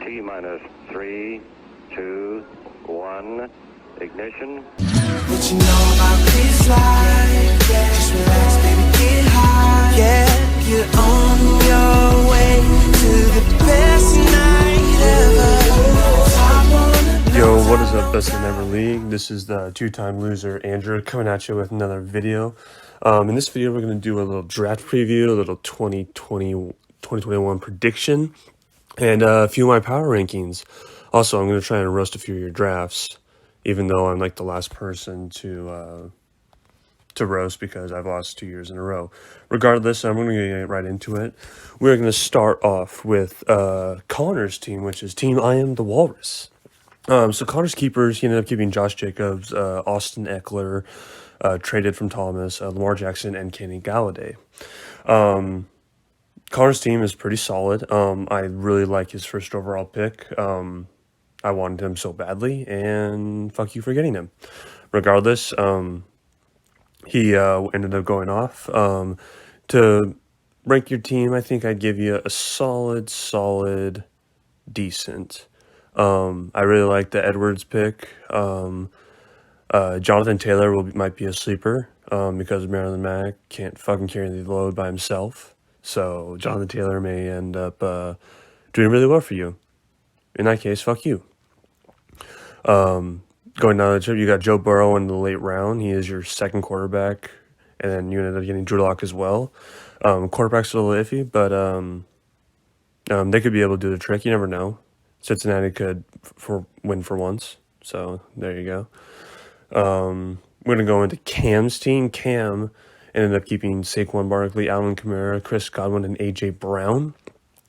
T minus 3, 2, 1, ignition. What you know about this life? Yeah. Just relax, baby, get high. Yeah, you're on your way to the best night ever. Yo, what is up, Best in Ever League? This is the two-time loser, Andrew, coming at you with another video. In this video, we're going to do a little draft preview, a little 2021 prediction, and a few of my power rankings. Also, I'm going to try and roast a few of your drafts, even though I'm like the last person to roast because I've lost 2 years in a row. Regardless, I'm going to get right into it. We're going to start off with Connor's team, which is Team I Am the Walrus. So Connor's keepers, he ended up keeping Josh Jacobs, Austin Eckler, traded from Thomas, Lamar Jackson, and Kenny Galladay. Connor's team is pretty solid. I really like his first overall pick. I wanted him so badly, and fuck you for getting him. Regardless, he ended up going off. To rank your team, I think I'd give you a solid, decent. I really like the Edwards pick. Jonathan Taylor might be a sleeper because Maryland Mack can't fucking carry the load by himself. So Jonathan Taylor may end up doing really well for you. In that case, fuck you. Going down the trip, you got Joe Burrow in the late round. He is your second quarterback, and then you ended up getting Drew Lock as well. Quarterback's a little iffy, but they could be able to do the trick. You never know. Cincinnati could win for once, so there you go. We're going to go into Cam's team. Cam ended up keeping Saquon Barkley, Alvin Kamara, Chris Godwin, and A.J. Brown.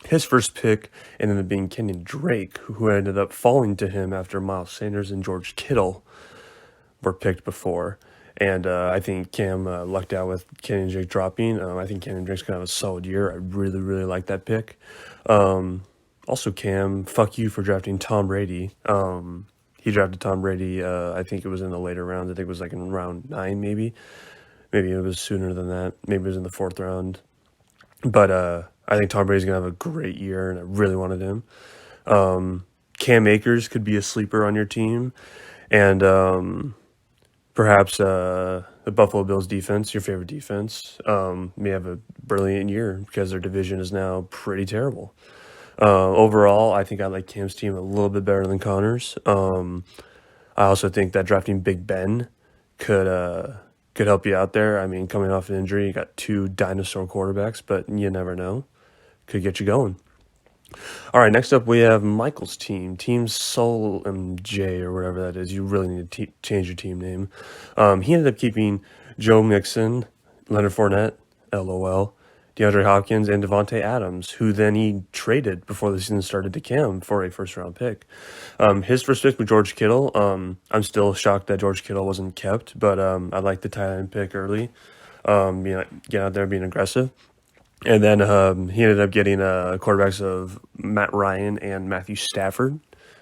His first pick ended up being Kenyon Drake, who ended up falling to him after Miles Sanders and George Kittle were picked before. And I think Cam lucked out with Kenyon Drake dropping. I think Kenyon Drake's going to have a solid year. I really like that pick. Also, Cam, fuck you for drafting Tom Brady. He drafted Tom Brady, I think it was in the later rounds. I think it was like in round 9, maybe. Maybe it was sooner than that. Maybe it was in the 4th round. But I think Tom Brady's going to have a great year, and I really wanted him. Cam Akers could be a sleeper on your team. And perhaps the Buffalo Bills defense, your favorite defense, may have a brilliant year because their division is now pretty terrible. Overall, I think I like Cam's team a little bit better than Connor's. I also think that drafting Big Ben could help you out there. I mean, coming off an injury, you got 2 dinosaur quarterbacks, but you never know. Could get you going. All right, next up we have Michael's team, Team Soul MJ or whatever that is. You really need to change your team name. He ended up keeping Joe Mixon, Leonard Fournette, LOL, DeAndre Hopkins, and Devontae Adams, who then he traded before the season started to Cam for a first-round pick. His first pick was George Kittle. I'm still shocked that George Kittle wasn't kept, but I like the tight end pick early. Get out there being aggressive. And then he ended up getting quarterbacks of Matt Ryan and Matthew Stafford.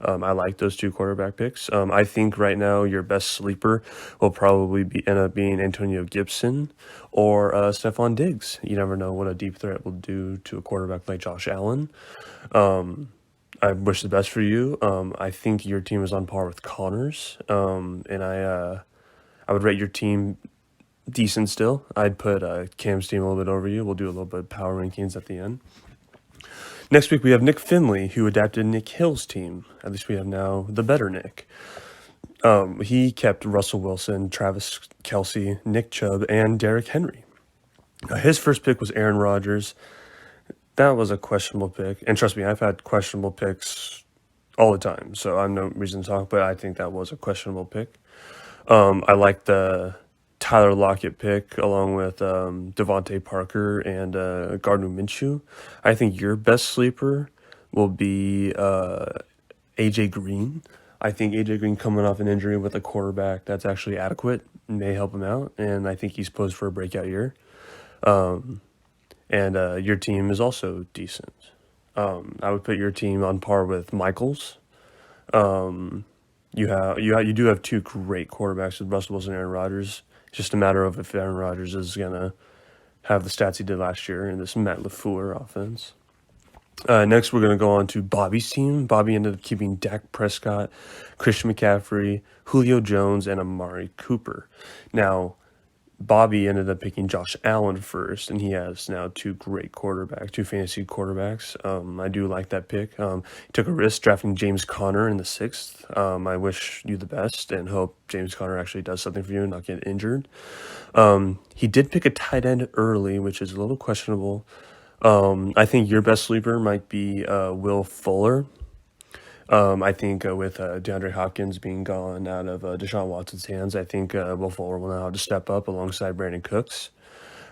I like those 2 quarterback picks. I think right now your best sleeper will probably end up being Antonio Gibson or Stephon Diggs. You never know what a deep threat will do to a quarterback like Josh Allen. I wish the best for you. I think your team is on par with Connor's, and I would rate your team decent still. I'd put Cam's team a little bit over you. We'll do a little bit of power rankings at the end. Next week, we have Nick Finley, who adapted Nick Hill's team. At least we have now the better Nick. He kept Russell Wilson, Travis Kelce, Nick Chubb, and Derrick Henry. His first pick was Aaron Rodgers. That was a questionable pick. And trust me, I've had questionable picks all the time, so I have no reason to talk, but I think that was a questionable pick. I like the Tyler Lockett pick along with Devontae Parker and Gardner Minshew. I think your best sleeper will be AJ Green. I think AJ Green coming off an injury with a quarterback that's actually adequate may help him out, and I think he's posed for a breakout year. And your team is also decent. I would put your team on par with Michael's. You do have 2 great quarterbacks with Russell Wilson and Aaron Rodgers. It's just a matter of if Aaron Rodgers is gonna have the stats he did last year in this Matt LaFleur offense. Next, we're going to go on to Bobby's team. Bobby ended up keeping Dak Prescott, Christian McCaffrey, Julio Jones, and Amari Cooper. Now, Bobby ended up picking Josh Allen first, and he has now two fantasy quarterbacks. I do like that pick. He took a risk drafting James Conner in the 6th. I wish you the best and hope James Conner actually does something for you and not get injured. He did pick a tight end early, which is a little questionable. I think your best sleeper might be Will Fuller. I think with DeAndre Hopkins being gone out of Deshaun Watson's hands, I think Will Fuller will know how to step up alongside Brandon Cooks.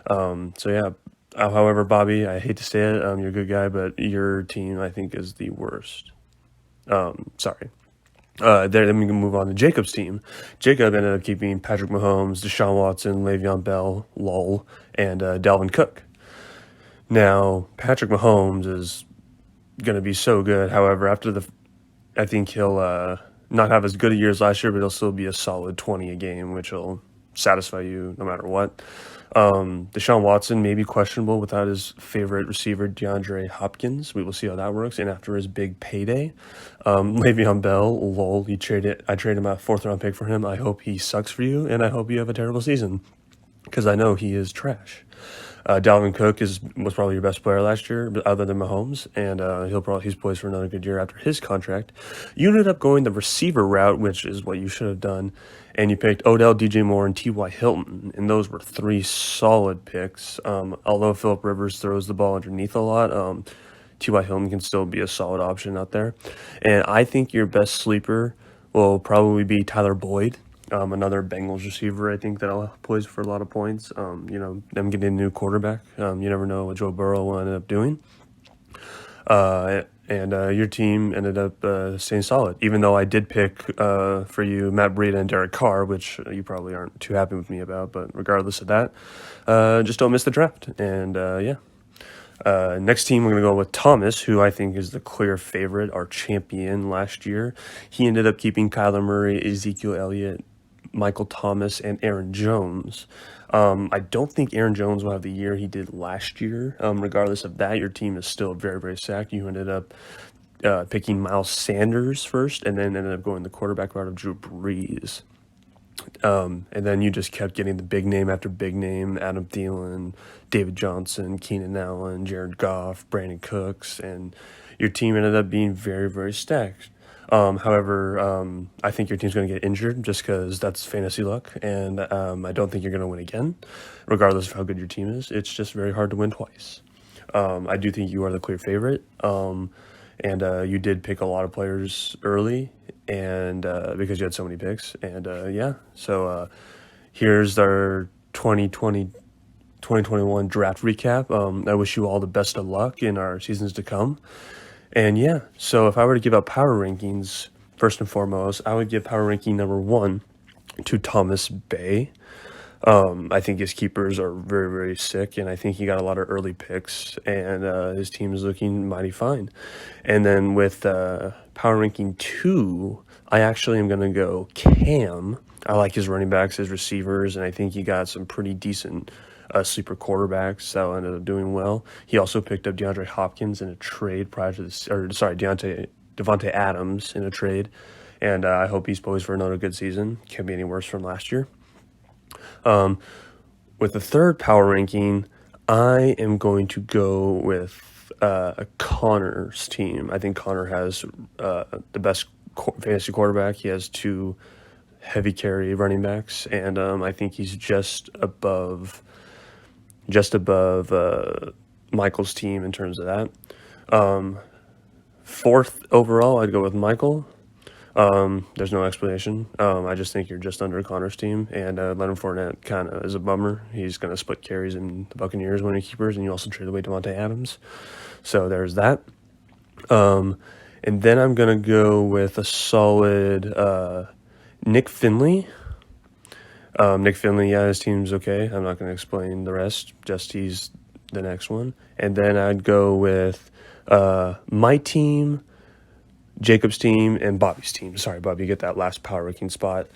However, Bobby, I hate to say it, you're a good guy, but your team, I think, is the worst. Sorry. Then we can move on to Jacob's team. Jacob ended up keeping Patrick Mahomes, Deshaun Watson, Le'Veon Bell, Lowell, and Dalvin Cook. Now, Patrick Mahomes is going to be so good. However, I think he'll not have as good a year as last year, but he'll still be a solid 20 a game, which will satisfy you no matter what. Deshaun Watson may be questionable without his favorite receiver, DeAndre Hopkins. We will see how that works. And after his big payday, Le'Veon Bell, lol, I traded my 4th-round pick for him. I hope he sucks for you, and I hope you have a terrible season, because I know he is trash. Dalvin Cook was probably your best player last year, other than Mahomes, and he's poised for another good year after his contract. You ended up going the receiver route, which is what you should have done, and you picked Odell, DJ Moore, and T.Y. Hilton, and those were 3 solid picks. Although Phillip Rivers throws the ball underneath a lot, T.Y. Hilton can still be a solid option out there. And I think your best sleeper will probably be Tyler Boyd. Another Bengals receiver, I think, that'll poise for a lot of points. Them getting a new quarterback. You never know what Joe Burrow will end up doing. Your team ended up staying solid, even though I did pick for you Matt Breida and Derek Carr, which you probably aren't too happy with me about. But regardless of that, just don't miss the draft. And next team, we're going to go with Thomas, who I think is the clear favorite, our champion last year. He ended up keeping Kyler Murray, Ezekiel Elliott, Michael Thomas, and Aaron Jones. I don't think Aaron Jones will have the year he did last year. Regardless of that, your team is still very, very stacked. You ended up picking Miles Sanders first, and then ended up going the quarterback route of Drew Brees. And then you just kept getting the big name after big name: Adam Thielen, David Johnson, Keenan Allen, Jared Goff, Brandon Cooks, and your team ended up being very, very stacked. However, I think your team's going to get injured just because that's fantasy luck, and I don't think you're going to win again, regardless of how good your team is. It's just very hard to win twice. I do think you are the clear favorite, and you did pick a lot of players early, and because you had so many picks, and so here's our 2021 draft recap. I wish you all the best of luck in our seasons to come. And so if I were to give out power rankings, first and foremost, I would give power ranking number 1 to Thomas Bay. I think his keepers are very, very sick, and I think he got a lot of early picks, and his team is looking mighty fine. And then with power ranking 2, I actually am going to go Cam. I like his running backs, his receivers, and I think he got some pretty decent sleeper quarterbacks that ended up doing well. He also picked up DeAndre Hopkins in a trade Devontae Adams in a trade, and I hope he's poised for another good season. Can't be any worse from last year. With the third power ranking, I am going to go with Connor's team. I think Connor has the best fantasy quarterback. He has 2 heavy carry running backs, and I think he's just above Michael's team in terms of that. 4th overall, I'd go with Michael. There's no explanation. I just think you're just under Connor's team, and Leonard Fournette kind of is a bummer. He's going to split carries in the Buccaneers winning keepers, and you also traded away Devontae Adams. So there's that. And then I'm going to go with a solid Nick Finley. Nick Finley, his team's okay. I'm not going to explain the rest. Just he's the next one. And then I'd go with my team, Jacob's team, and Bobby's team. Sorry, Bobby, you get that last power ranking spot.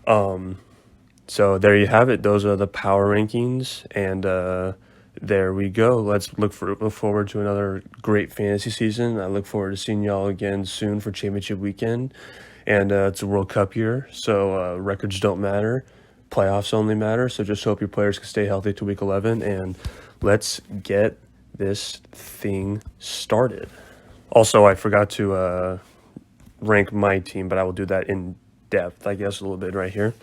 So there you have it. Those are the power rankings. And there we go. Let's look forward to another great fantasy season. I look forward to seeing y'all again soon for championship weekend. And it's a World Cup year, so records don't matter. Playoffs only matter. So just hope your players can stay healthy to week 11. And let's get this thing started. Also, I forgot to rank my team, but I will do that in depth, I guess, a little bit right here.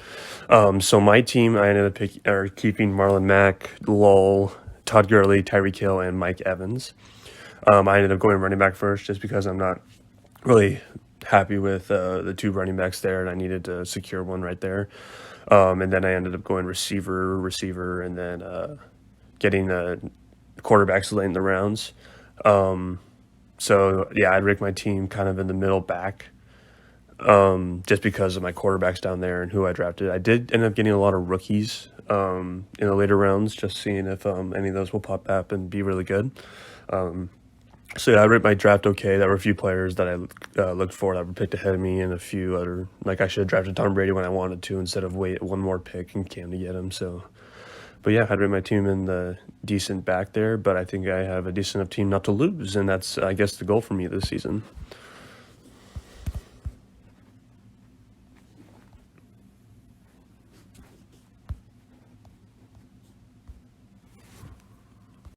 So my team, I ended up keeping Marlon Mack, Lowell, Todd Gurley, Tyreek Hill, and Mike Evans. I ended up going running back first just because I'm not really happy with the two running backs there, and I needed to secure one right there. And then I ended up going receiver, and then getting quarterbacks late in the rounds. So, yeah, I'd rank my team kind of in the middle back just because of my quarterbacks down there and who I drafted. I did end up getting a lot of rookies in the later rounds, just seeing if any of those will pop up and be really good. So, yeah, I ranked my draft okay. There were a few players that I looked for that were picked ahead of me, and a few other, like I should have drafted Tom Brady when I wanted to instead of wait one more pick and Cam to get him. So, but yeah, I'd rate my team in the decent back there, but I think I have a decent enough team not to lose, and that's, I guess, the goal for me this season.